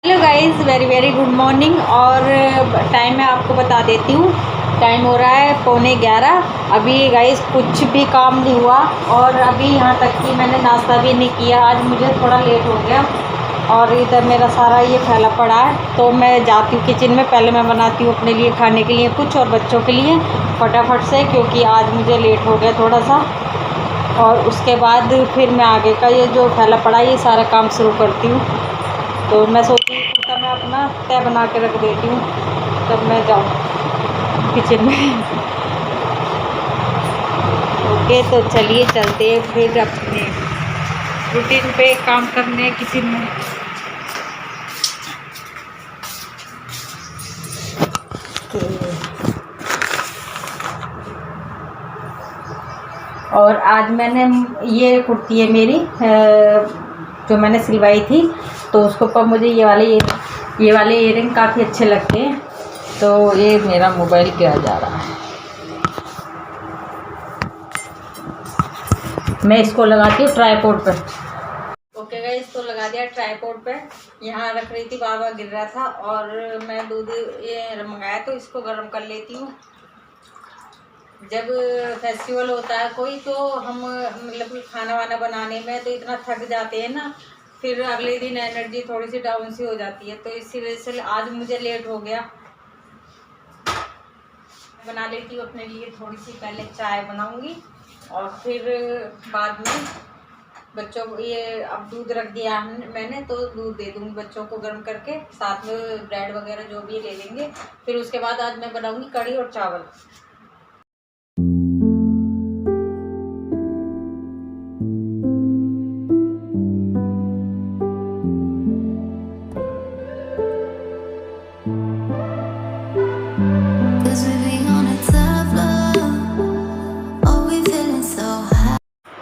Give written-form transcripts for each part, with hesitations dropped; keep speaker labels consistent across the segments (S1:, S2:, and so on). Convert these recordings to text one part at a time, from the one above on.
S1: Hello guys, very very good morning. और time मैं आपको बता देती हूँ। टाइम हो रहा है 11:15। अभी गाइस कुछ भी काम नहीं हुआ और अभी यहाँ तक कि मैंने नाश्ता भी नहीं किया। आज मुझे थोड़ा लेट हो गया और इधर मेरा सारा ये फैला पड़ा है। तो मैं जाती हूँ किचन में। पहले मैं बनाती हूँ अपने लिए खाने के लिए कुछ और बच्चों के लिए फटाफट से, क्योंकि आज मुझे लेट हो गया थोड़ा सा। और उसके बाद फिर मैं आगे का ये जो फैला पड़ा है ये सारा काम शुरू करती हूँ। तो मैं सोची कुर्ता मैं अपना तय बना के रख देती हूँ, तब मैं जाऊँ किचन में। ओके, तो चलिए चलते हैं फिर अपने रूटीन पे काम करने किचन में। और आज मैंने ये कुर्ती है मेरी जो मैंने सिलवाई थी, तो उसके ऊपर मुझे ये वाले इयररिंग काफ़ी अच्छे लगते हैं। तो ये मेरा मोबाइल क्या जा रहा है, मैं इसको लगाती हूँ ट्राइपॉड पर। ओके गाइस, इसको लगा दिया ट्राइपॉड पे। यहाँ रख रही थी, बार गिर रहा था और मैं दूध ये मंगाया तो इसको गर्म कर लेती हूँ। जब फेस्टिवल होता है कोई तो हम मतलब खाना वाना बनाने में तो इतना थक जाते हैं ना, फिर अगले दिन एनर्जी थोड़ी सी डाउन सी हो जाती है। तो इसी वजह से आज मुझे लेट हो गया। बना लेती हूँ अपने लिए थोड़ी सी, पहले चाय बनाऊंगी और फिर बाद में बच्चों को ये अब दूध रख दिया मैंने, तो दूध दे दूँगी बच्चों को गर्म करके, साथ में ब्रेड वगैरह जो भी ले लेंगे। फिर उसके बाद आज मैं बनाऊंगी कढ़ी और चावल।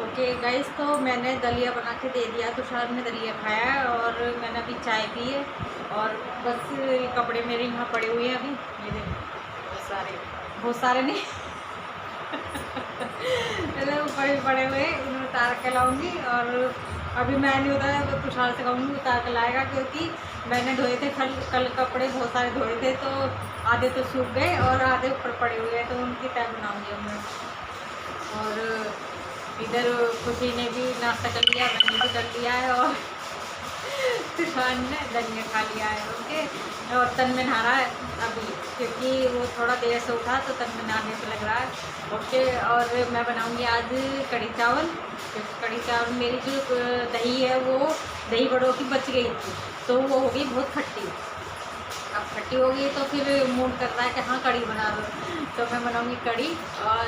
S1: ओके गाइस, तो मैंने दलिया बना के दे दिया, तुषार ने दलिया खाया है और मैंने अभी चाय पी है। और बस कपड़े मेरे यहाँ पड़े हुए हैं अभी, ये देखो बहुत सारे नहीं पहले ऊपर भी पड़े हुए हैं, इन्हें उतार के लाऊंगी। और अभी मैं नहीं उतारा तो तुषार से कहूँगी उतार के लाएगा, क्योंकि मैंने धोए थे कल कपड़े बहुत सारे धोए थे, तो आधे तो सूख गए और आधे ऊपर पड़े हुए हैं, तो उनकी तय बनाऊँगी अब मैं। और इधर खुशी ने भी नाश्ता कर लिया, मैंने भी कर लिया है और तुषार ने दलिया खा लिया है। ओके, और तन में नहा रहा है अभी, क्योंकि वो थोड़ा देर से उठा तो तन में नहाने पे लग रहा है। ओके, और मैं बनाऊंगी आज कढ़ी चावल, क्योंकि कढ़ी चावल मेरी जो दही है वो दही बड़ों की बच गई थी, तो वो हो गई बहुत खट्टी। अब खट्टी हो गई तो फिर मूड करता है कि हाँ कढ़ी बना दो, तो मैं बनाऊंगी कढ़ी और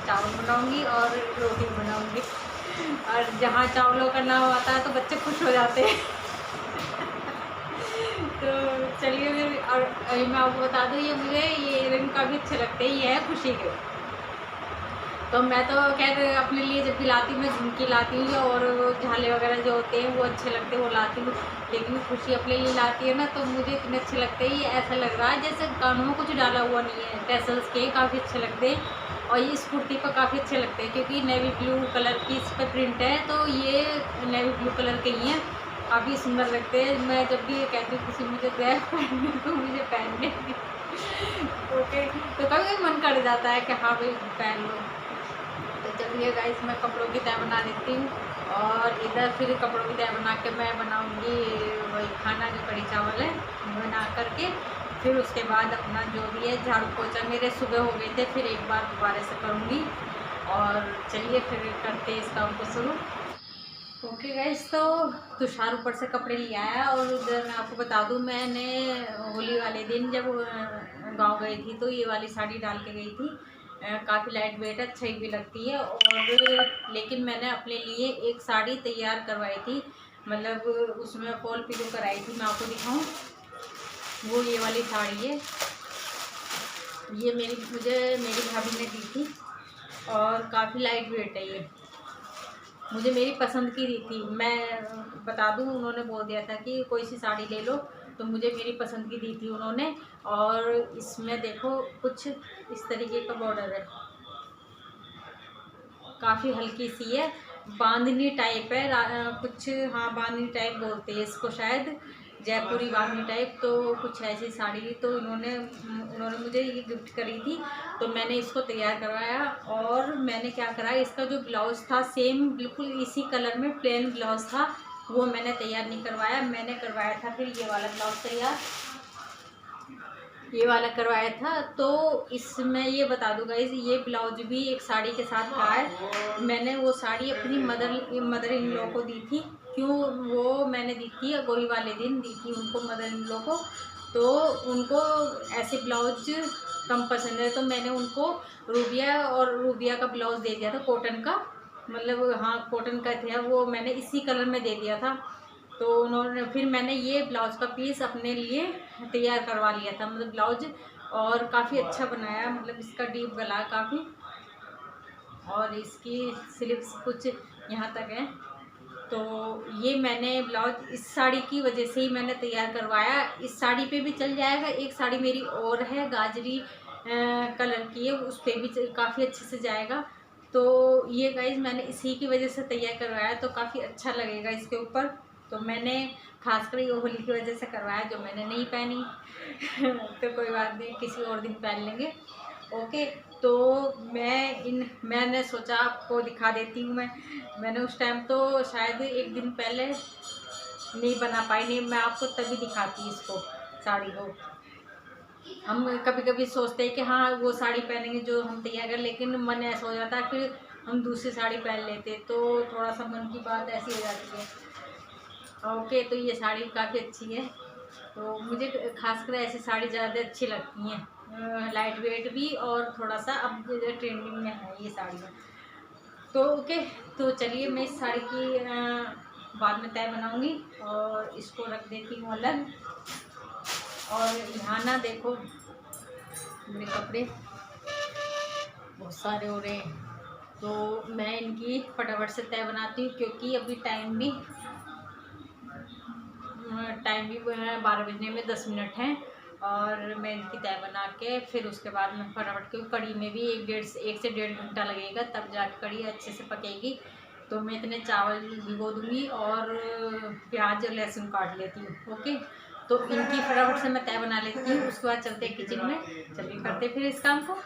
S1: चावल बनाऊंगी और रोटी बनाऊंगी। और जहाँ चावलों का नाम आता है तो बच्चे खुश हो जाते हैं तो चलिए फिर। और अभी मैं आपको बता दूँ, ये मुझे ये रंग काफ़ी अच्छे लगते हैं, ये है खुशी के। तो मैं तो खैर अपने लिए जब भी लाती हूँ मैं झुमकी लाती हूँ और वो झाले वगैरह जो होते हैं वो अच्छे लगते हैं, वो लाती हूँ। लेकिन खुशी अपने लिए लाती है ना, तो मुझे इतने अच्छे लगते हैं, ये ऐसा लग रहा है जैसे कानों में कुछ डाला हुआ नहीं है। टेसल्स के काफ़ी अच्छे लगते हैं और ये इस कुर्ती पर काफ़ी अच्छे लगते हैं, क्योंकि नेवी ब्लू कलर की इस पर प्रिंट है, तो ये नेवी ब्लू कलर के ही हैं, काफ़ी सुंदर लगते हैं। मैं जब भी ये कहती हूँ किसी मुझे ड्रेस पहनने तो मुझे पहनने ओके, तो कभी मन कर जाता है कि हाँ भाई पहन लो। तो चलिए गाइस, मैं कपड़ों की तय बना देती हूँ और इधर फिर कपड़ों की तय बना के मैं बनाऊँगी वही खाना जो कढ़ी चावल है बना करके। फिर उसके बाद अपना जो भी है झाड़ू पोछा मेरे सुबह हो गए थे, फिर एक बार दोबारा से करूँगी। और चलिए फिर करते हैं इस काम को शुरू। ओके गाइस, तो तुषार ऊपर से कपड़े ले आया और उधर मैं आपको बता दूं, मैंने होली वाले दिन जब गांव गई थी तो ये वाली साड़ी डाल के गई थी। काफ़ी लाइट वेट है, अच्छी भी लगती है। और लेकिन मैंने अपने लिए एक साड़ी तैयार करवाई थी, मतलब उसमें फॉल पिलो कराई थी। मैं आपको दिखाऊं, वो ये वाली साड़ी है, ये मेरी भाभी ने दी थी और काफ़ी लाइट वेट है ये, मुझे मेरी पसंद की दी थी। मैं बता दूं, उन्होंने बोल दिया था कि कोई सी साड़ी ले लो, तो मुझे मेरी पसंद की दी थी उन्होंने। और इसमें देखो कुछ इस तरीके का बॉर्डर है, काफ़ी हल्की सी है, बांधनी टाइप है कुछ, हाँ बांधनी टाइप बोलते हैं इसको शायद। जयपुरी बांधनी टाइप, तो कुछ ऐसी साड़ी, तो उन्होंने मुझे ये गिफ्ट करी थी। तो मैंने इसको तैयार करवाया और मैंने क्या करा, इसका जो ब्लाउज़ था सेम बिल्कुल इसी कलर में प्लेन ब्लाउज़ था, वो मैंने तैयार नहीं करवाया। मैंने करवाया था फिर ये वाला ब्लाउज़ तैयार, ये वाला करवाया था। तो इसमें ये बता दूँ गाइस, ये ब्लाउज भी एक साड़ी के साथ का है। मैंने वो साड़ी अपनी मदर इन लॉ को दी थी। क्यों वो मैंने दी थी, गोई वाले दिन दी थी उनको, मदर इन लॉ को। तो उनको ऐसे ब्लाउज कम पसंद है, तो मैंने उनको रूबिया का ब्लाउज दे दिया था, कॉटन का, मतलब हाँ कॉटन का था वो, मैंने इसी कलर में दे दिया था। तो उन्होंने फिर मैंने ये ब्लाउज़ का पीस अपने लिए तैयार करवा लिया था, मतलब ब्लाउज, और काफ़ी अच्छा बनाया, मतलब इसका डीप गला काफ़ी, और इसकी स्लीव्स कुछ यहाँ तक है। तो ये मैंने ब्लाउज इस साड़ी की वजह से ही मैंने तैयार करवाया। इस साड़ी पे भी चल जाएगा। एक साड़ी मेरी और है, गाजरी कलर की है, उस पर भी काफ़ी अच्छे से जाएगा। तो ये गाइज मैंने इसी की वजह से तैयार करवाया, तो काफ़ी अच्छा लगेगा इसके ऊपर। तो मैंने खासकर ये होली की वजह से करवाया, जो मैंने नहीं पहनी तो कोई बात नहीं, किसी और दिन पहन लेंगे। ओके, तो मैंने सोचा आपको दिखा देती हूँ। मैंने उस टाइम तो शायद एक दिन पहले नहीं बना पाई, नहीं मैं आपको तभी दिखाती इसको, साड़ी को। हम कभी कभी सोचते हैं कि हाँ वो साड़ी पहनेंगे जो हम तैयार कर, लेकिन मन ऐसा हो जाता है फिर हम दूसरी साड़ी पहन लेते, तो थोड़ा सा मन की बात ऐसी हो जाती है। ओके, तो ये साड़ी काफ़ी अच्छी है। तो मुझे खासकर ऐसी साड़ी ज़्यादा अच्छी लगती हैं, लाइट वेट भी, और थोड़ा सा अब ट्रेंडिंग में है ये साड़ी में। तो ओके, तो चलिए मैं इस साड़ी की बाद में तय बनाऊंगी, और इसको रख देती हूँ अलग। और यहाँ ना देखो मेरे कपड़े बहुत सारे हो रहे हैं, तो मैं इनकी फटाफट से तय बनाती हूँ, क्योंकि अभी टाइम भी 12 बजने में 10 मिनट हैं। और मैं इनकी तय बना के फिर उसके बाद मैं फटाफट, क्योंकि कड़ी में भी 1 से 1.5 घंटा लगेगा, तब जाके कड़ी अच्छे से पकेगी। तो मैं इतने चावल भिगो दूँगी और प्याज और लहसुन काट लेती हूँ। ओके, तो इनकी फटाफट से मैं तय बना लेती हूँ, उसके बाद चलते हैं किचन में। चलिए करते फिर इस काम को।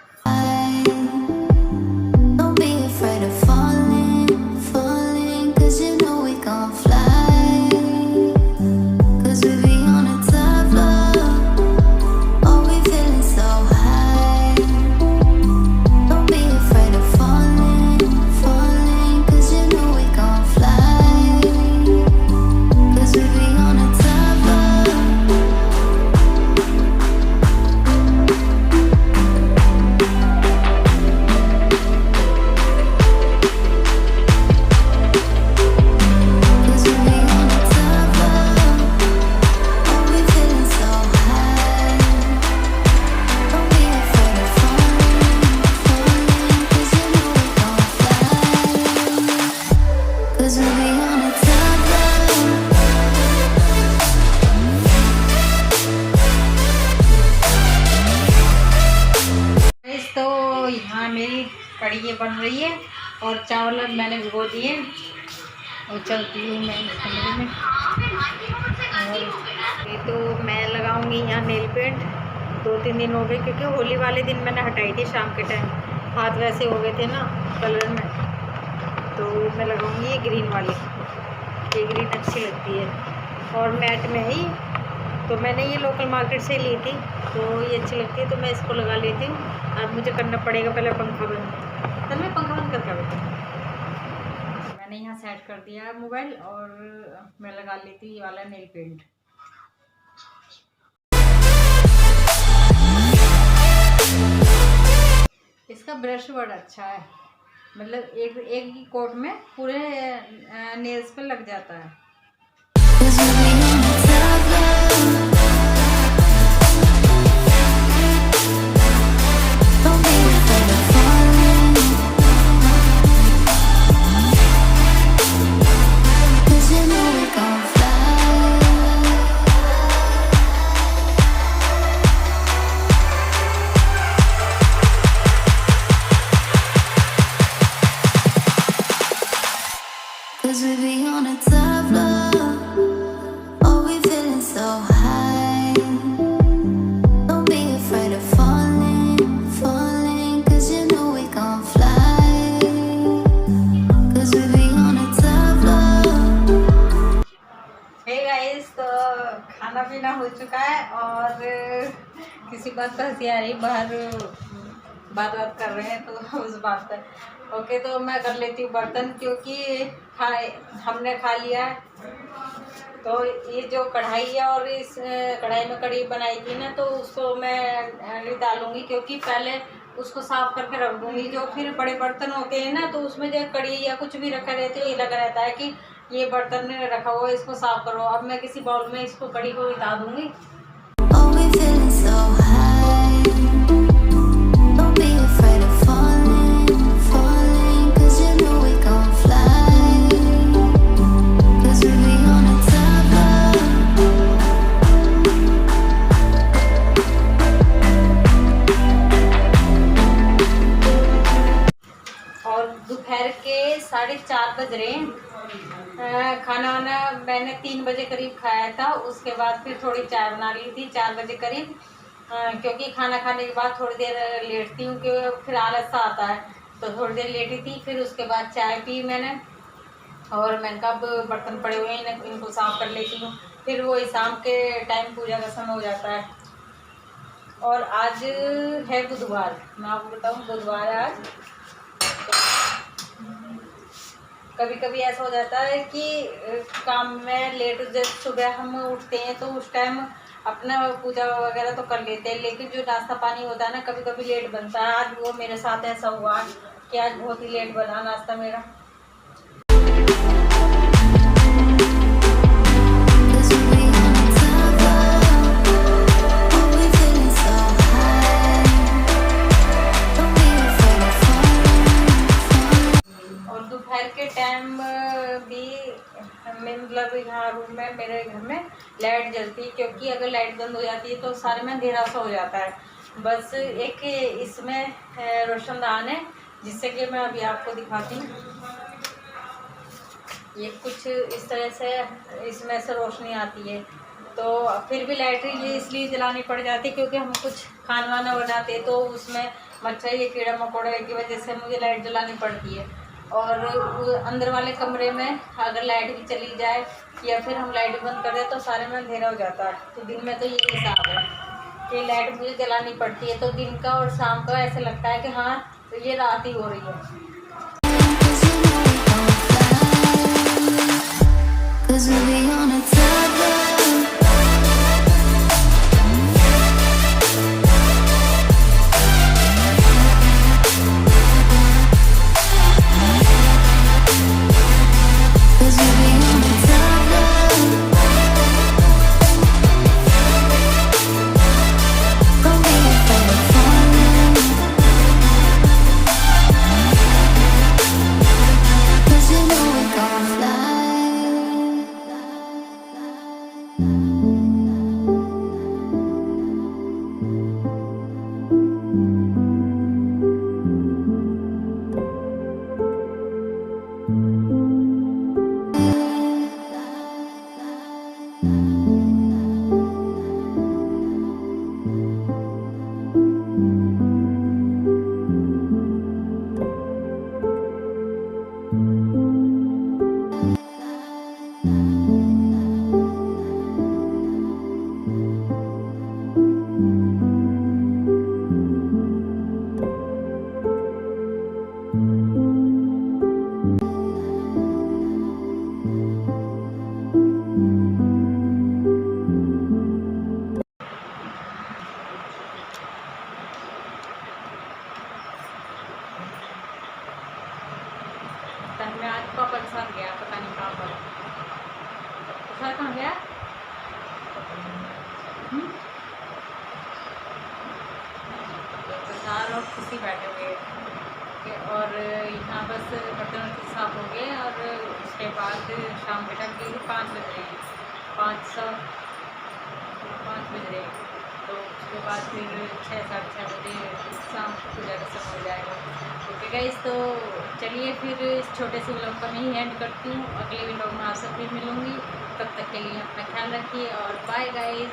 S1: कड़ी ये बन रही है और चावल मैंने भिगो दिए, और चलती हूँ मैं इस कमरे में। और ये तो मैं लगाऊंगी यहाँ नेल पेंट, 2-3 दिन हो गए, क्योंकि होली वाले दिन मैंने हटाई थी शाम के टाइम, हाथ वैसे हो गए थे ना कलर में। तो मैं लगाऊंगी ये ग्रीन वाली, ये ग्रीन अच्छी लगती है और मैट में ही। तो मैंने ये लोकल मार्केट से ली थी, तो ये अच्छी लगती है, तो मैं इसको लगा लेती हूँ। अब मुझे करना पड़ेगा पहले पंखा बंद, तब मैं पंखा बंद करके बैठूँ। मैंने यहाँ सेट कर दिया मोबाइल और मैं लगा लेती हूँ ये वाला नेल पेंट। इसका ब्रश बड़ा अच्छा है, मतलब एक ही कोट में पूरे नेल्स पे लग जाता है।
S2: Cause we be on a top floor.
S1: खाना पीना हो चुका है और किसी बात पर हंसी आ रही, बाहर बात कर रहे हैं तो उस बात पर ओके। तो मैं कर लेती हूँ बर्तन, क्योंकि हमने खा लिया है। तो ये जो कढ़ाई है और इस कढ़ाई में कढ़ी बनाई थी ना, तो उसको मैं डालूंगी, क्योंकि पहले उसको साफ करके रख दूंगी। जो फिर बड़े बर्तन होते हैं ना, तो उसमें जो कढ़ी या कुछ भी रखा रहता है, ये लगा रहता है कि ये बर्तन में रखा हुआ है, इसको साफ करो। अब मैं किसी बाउल में इसको कढ़ी को उठा दूंगी। दोपहर के 4:30 बज रहे हैं। खाना वाना मैंने 3 बजे करीब खाया था। उसके बाद फिर थोड़ी चाय बना ली थी 4 बजे करीब, क्योंकि खाना खाने के बाद थोड़ी देर लेटती हूँ, क्योंकि फिर आलस सा आता है, तो थोड़ी देर लेटी थी। फिर उसके बाद चाय पी मैंने, और मैंने कहा बर्तन पड़े हुए हैं, इनको साफ कर लेती हूँ। फिर वही शाम के टाइम पूजा का समय हो जाता है। और आज है बुधवार, मैं आपको बताऊँ बुधवार है आज। कभी कभी ऐसा हो जाता है कि काम में लेट, जब सुबह हम उठते हैं तो उस टाइम अपना पूजा वगैरह तो कर लेते हैं, लेकिन जो नाश्ता पानी होता है ना, कभी कभी लेट बनता है। आज वो मेरे साथ ऐसा हुआ कि आज बहुत ही लेट बना नाश्ता मेरा। दोपहर के टाइम भी मतलब यहाँ रूम में, मेरे घर में लाइट जलती है, क्योंकि अगर लाइट बंद हो जाती है तो सारे में अंधेरा सा हो जाता है। बस एक इसमें रोशनदान है, जिससे कि मैं अभी आपको दिखाती हूँ। ये कुछ इस तरह से इसमें से रोशनी आती है। तो फिर भी लाइट ये इसलिए जलानी पड़ जाती है, क्योंकि हम कुछ खाना वाना बनाते हैं तो उसमें मच्छर या कीड़ा मकोड़े की वजह से मुझे लाइट जलानी पड़ती है। और अंदर वाले कमरे में अगर लाइट भी चली जाए या फिर हम लाइट बंद कर दें तो सारे में अंधेरा हो जाता है। तो दिन में तो ये हिसाब है कि लाइट मुझे जलानी पड़ती है। तो दिन का और शाम का ऐसा लगता है कि हाँ, तो ये रात ही हो रही है। मैं आज पापा के साथ गया, पता नहीं कहाँ पर। सर कहाँ गया? तो सार और खुशी बैठे हुए, और यहाँ बस बर्तन साफ हो गए। और उसके बाद शाम के टाइम के 5 बज रहे हैं, 5 बज रहे हैं। तो उसके बाद फिर 6 साढ़े 6 बजे शाम को पूजा का समय हो जाएगा। ओके गाइस, तो चलिए फिर इस छोटे से व्लॉग का मैं ही एंड करती हूँ। अगले व्लॉग में आपसे फिर मिलूँगी। तब तक के लिए अपना ख्याल रखिए और बाय गाइस।